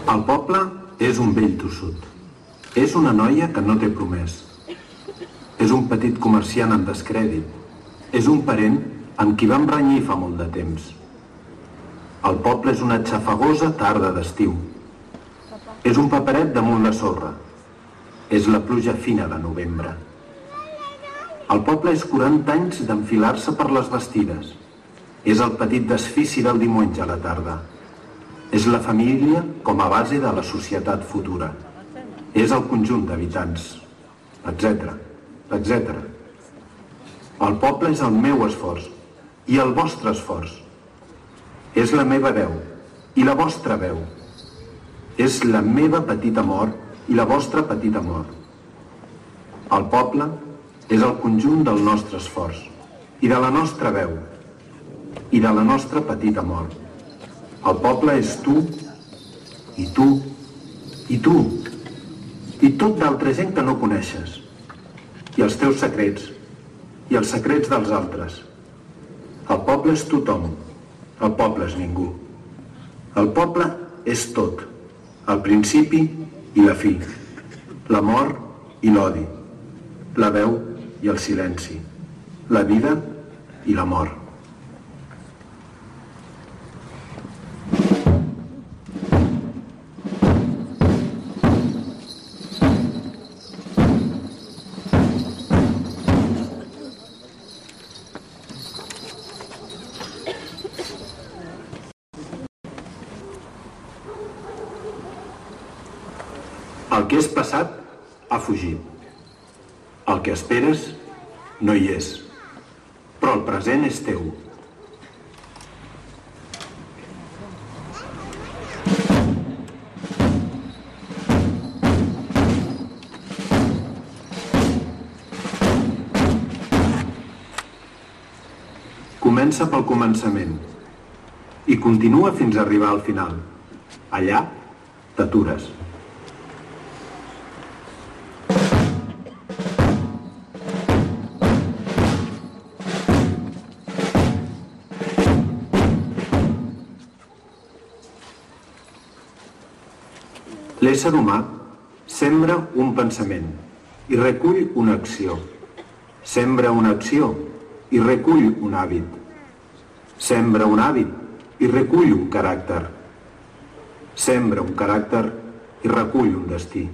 El poble és un vell tossut. És una noia que no té promès. És un petit comerciant en descrèdit. És un parent amb qui vam renyir fa molt de temps. El poble és una xafagosa tarda d'estiu. És un paperet damunt la sorra. És la pluja fina de novembre. El poble és 40 anys d'enfilar-se per les bastides. És el petit desfici del diumenge a la tarda. És la família com a base de la societat futura. És el conjunt d'habitants, etc. etc. El poble és el meu esforç i el vostre esforç. És la meva veu i la vostra veu. És la meva petita mort i la vostra petita mort. El poble és el conjunt del nostre esforç i de la nostra veu i de la nostra petita mort. El poble és tu i tu i tu i tot d'altra gent que no coneixes, i els teus secrets i els secrets dels altres. El poble és tothom, el poble és ningú. El poble és tot, el principi i la fi, l'amor i l'odi, la veu i el silenci, la vida i la mort. El que és passat ha fugit. El que esperes no hi és, però el present és teu. Comença pel començament i continua fins a arribar al final. Allà t'atures. L'ésser humà sembra un pensament i recull una acció. Sembra una acció i recull un hàbit. Sembra un hàbit i recull un caràcter. Sembra un caràcter i recull un destí.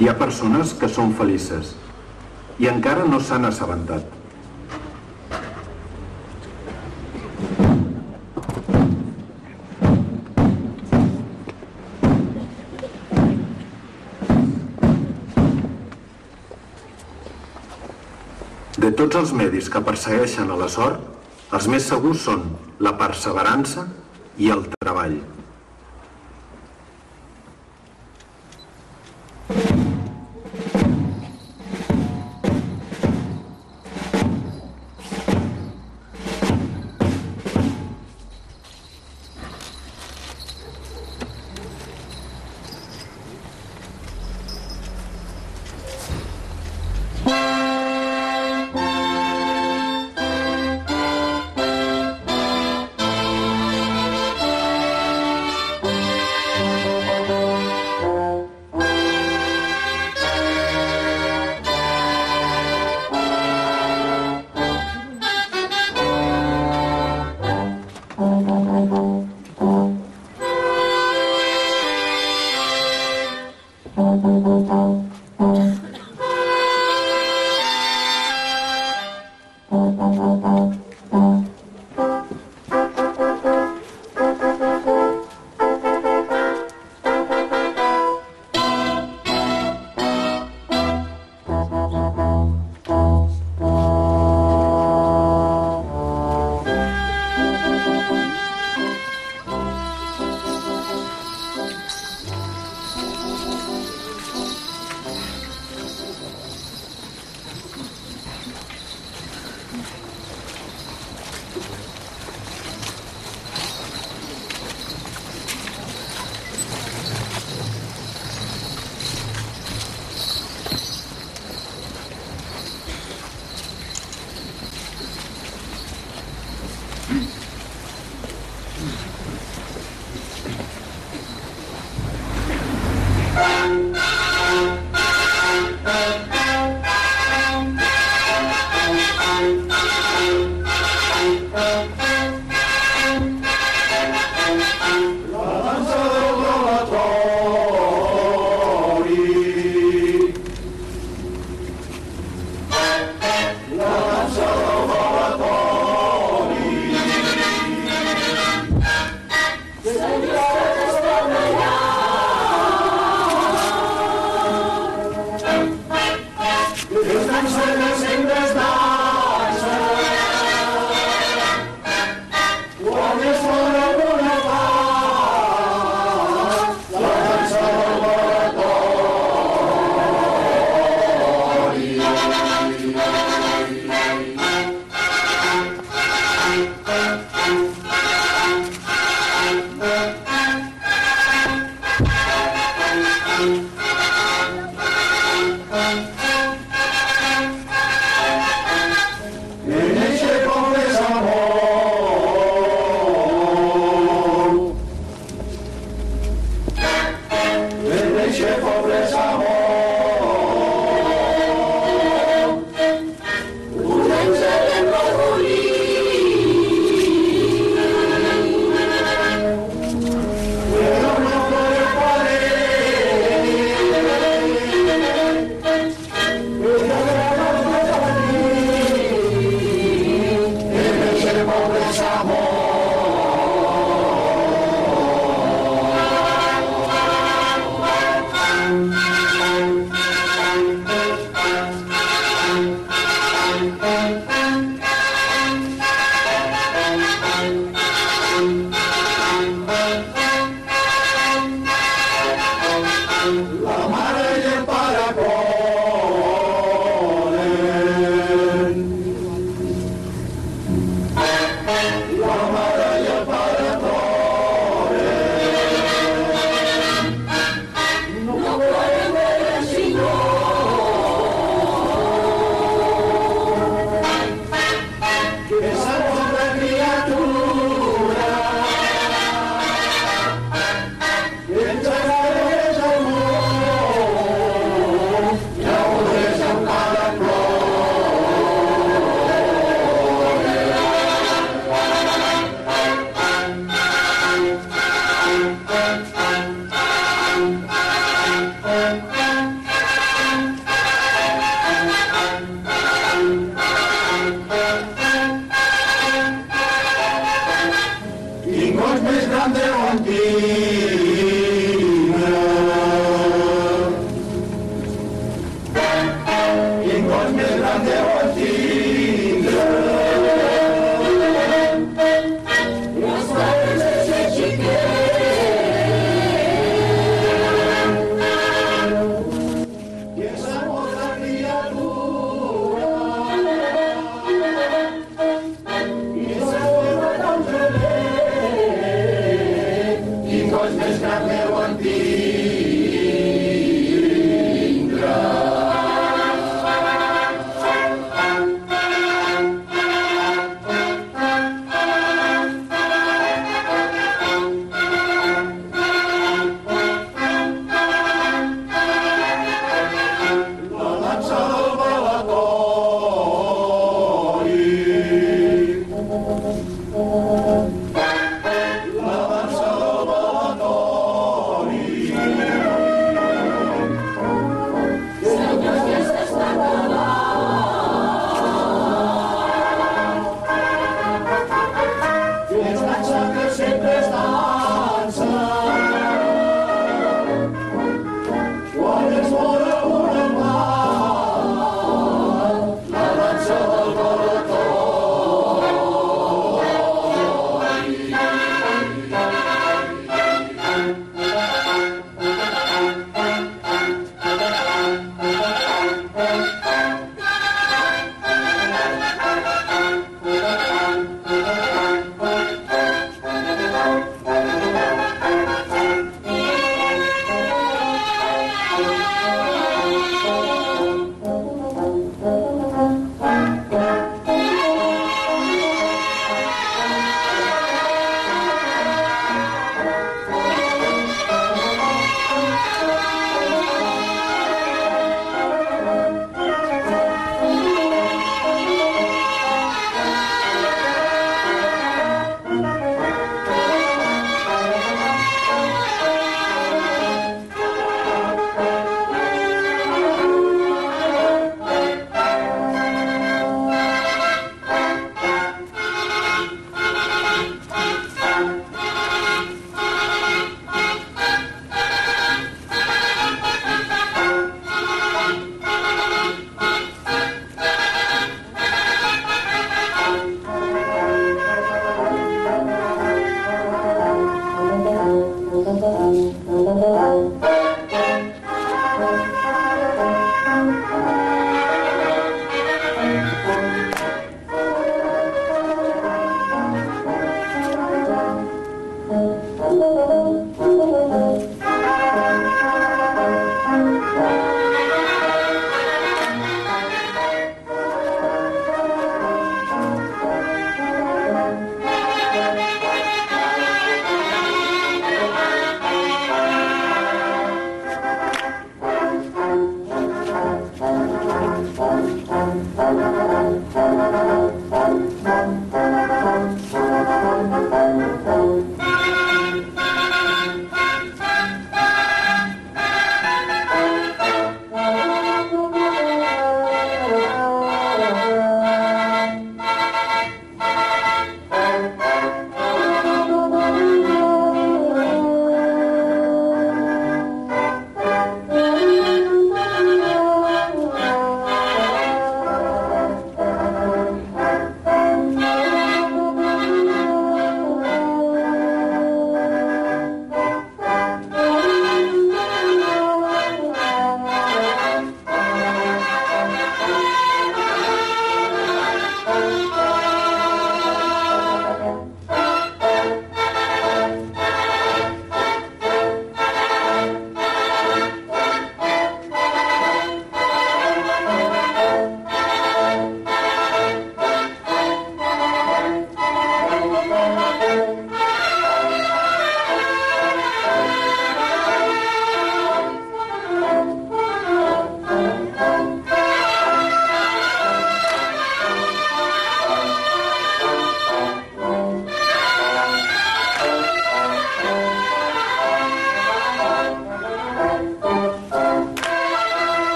Hi ha persones que són felices i encara no s'han assabentat. De tots els medis que persegueixen a la sort, els més segurs són la perseverança i el treball.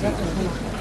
Gracias.